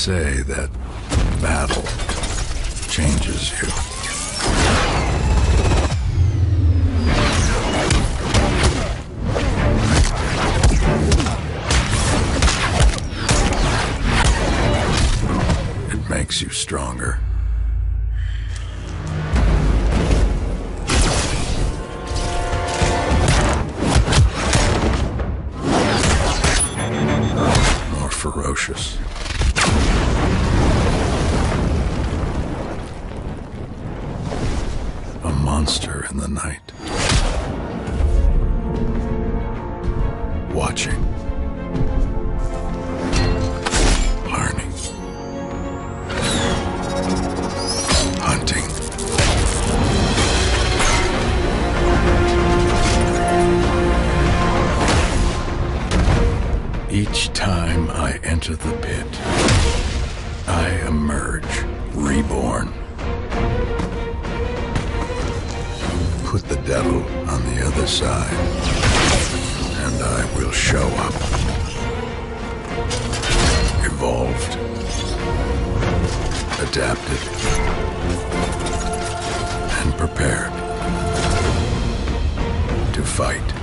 say that battle changes you. It makes you stronger. More ferocious. A monster in the night. Watching. Learning. Hunting. Each time I enter the pit, I emerge reborn. Put the devil on the other side, and I will show up. Evolved. Adapted. And prepared. To fight.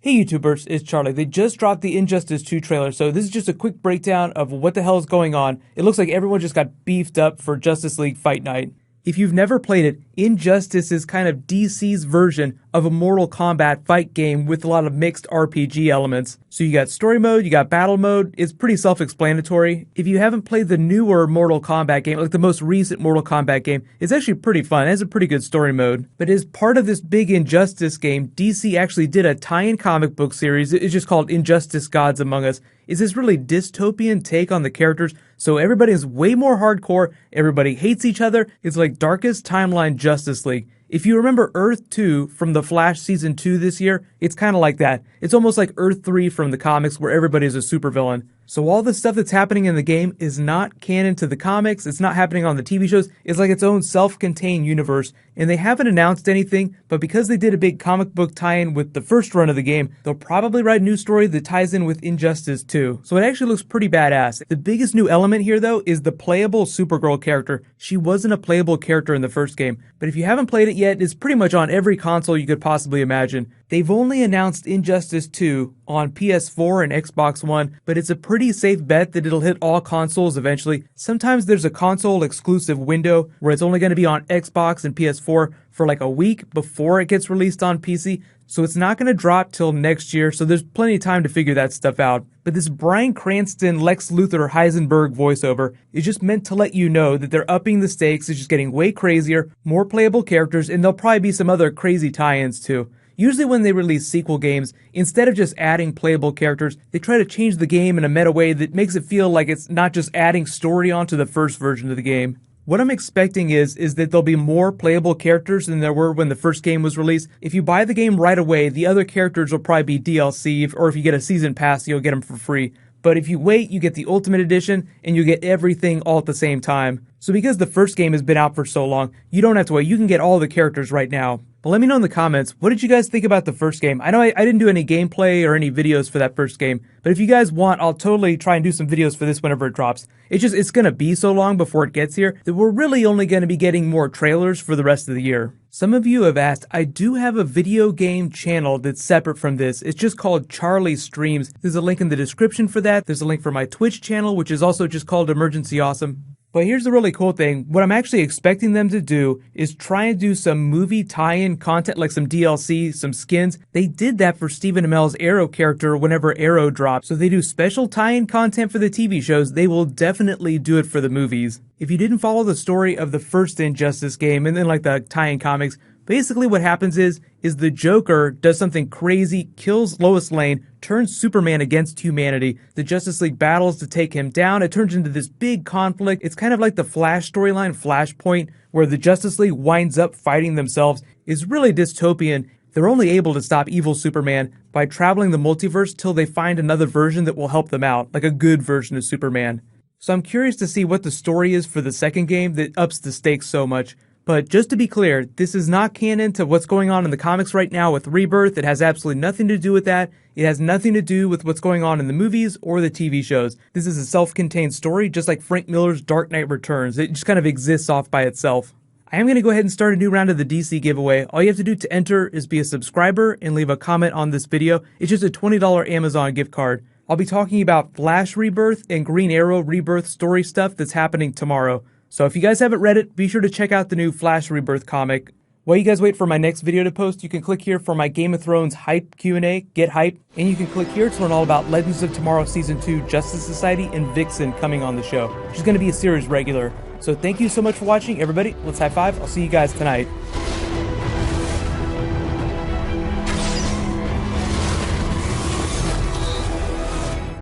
Hey YouTubers, it's Charlie. They just dropped the Injustice 2 trailer, so this is just a quick breakdown of what the hell is going on. It looks like everyone just got beefed up for Justice League Fight Night. If you've never played it, Injustice is kind of DC's version of a Mortal Kombat fight game with a lot of mixed RPG elements. So you got story mode, you got battle mode, it's pretty self-explanatory. If you haven't played the newer Mortal Kombat game, like the most recent Mortal Kombat game, it's actually pretty fun. It has a pretty good story mode. But as part of this big Injustice game, DC actually did a tie-in comic book series. It's just called Injustice Gods Among Us. It's this really dystopian take on the characters, so everybody is way more hardcore, everybody hates each other. It's like Darkest Timeline Justice League. If you remember Earth 2 from The Flash Season 2 this year, it's kind of like that. It's almost like Earth 3 from the comics where everybody is a supervillain. So all the stuff that's happening in the game is not canon to the comics, it's not happening on the TV shows, it's like its own self-contained universe. And they haven't announced anything, but because they did a big comic book tie-in with the first run of the game, they'll probably write a new story that ties in with Injustice 2. So it actually looks pretty badass. The biggest new element here though is the playable Supergirl character. She wasn't a playable character in the first game, but if you haven't played it yet, it's pretty much on every console you could possibly imagine. They've only announced Injustice 2 on PS4 and Xbox One, but it's a pretty safe bet that it'll hit all consoles eventually. Sometimes there's a console exclusive window where it's only going to be on Xbox and PS4 for like a week before it gets released on PC, so it's not going to drop till next year, so there's plenty of time to figure that stuff out. But this Bryan Cranston, Lex Luthor, Heisenberg voiceover is just meant to let you know that they're upping the stakes, it's just getting way crazier, more playable characters, and there'll probably be some other crazy tie-ins too. Usually when they release sequel games, instead of just adding playable characters, they try to change the game in a meta way that makes it feel like it's not just adding story onto the first version of the game. What I'm expecting is that there'll be more playable characters than there were when the first game was released. If you buy the game right away, the other characters will probably be DLC, or if you get a season pass, you'll get them for free. But if you wait, you get the Ultimate Edition, and you get everything all at the same time. So because the first game has been out for so long, you don't have to wait, you can get all the characters right now. But let me know in the comments, what did you guys think about the first game? I know I didn't do any gameplay or any videos for that first game, but if you guys want, I'll totally try and do some videos for this whenever it drops. It's gonna be so long before it gets here that we're really only gonna be getting more trailers for the rest of the year. Some of you have asked, I do have a video game channel that's separate from this. It's just called Charlie Streams. There's a link in the description for that. There's a link for my Twitch channel, which is also just called Emergency Awesome. But here's the really cool thing. What I'm actually expecting them to do is try and do some movie tie-in content, like some DLC, some skins. They did that for Stephen Amell's Arrow character whenever Arrow dropped. So they do special tie-in content for the TV shows. They will definitely do it for the movies. If you didn't follow the story of the first Injustice game and then like the tie-in comics, basically what happens is the Joker does something crazy, kills Lois Lane, turns Superman against humanity. The Justice League battles to take him down. It turns into this big conflict. It's kind of like the Flash storyline, Flashpoint, where the Justice League winds up fighting themselves. It's really dystopian. They're only able to stop evil Superman by traveling the multiverse till they find another version that will help them out, like a good version of Superman. So I'm curious to see what the story is for the second game that ups the stakes so much. But just to be clear, this is not canon to what's going on in the comics right now with Rebirth. It has absolutely nothing to do with that. It has nothing to do with what's going on in the movies or the TV shows. This is a self-contained story, just like Frank Miller's Dark Knight Returns. It just kind of exists off by itself. I am going to go ahead and start a new round of the DC giveaway. All you have to do to enter is be a subscriber and leave a comment on this video. It's just a $20 Amazon gift card. I'll be talking about Flash Rebirth and Green Arrow Rebirth story stuff that's happening tomorrow. So if you guys haven't read it, be sure to check out the new Flash Rebirth comic. While you guys wait for my next video to post, you can click here for my Game of Thrones hype Q&A, get hype, and you can click here to learn all about Legends of Tomorrow Season 2, Justice Society, and Vixen coming on the show. She's going to be a series regular. So thank you so much for watching, everybody. Let's high five. I'll see you guys tonight.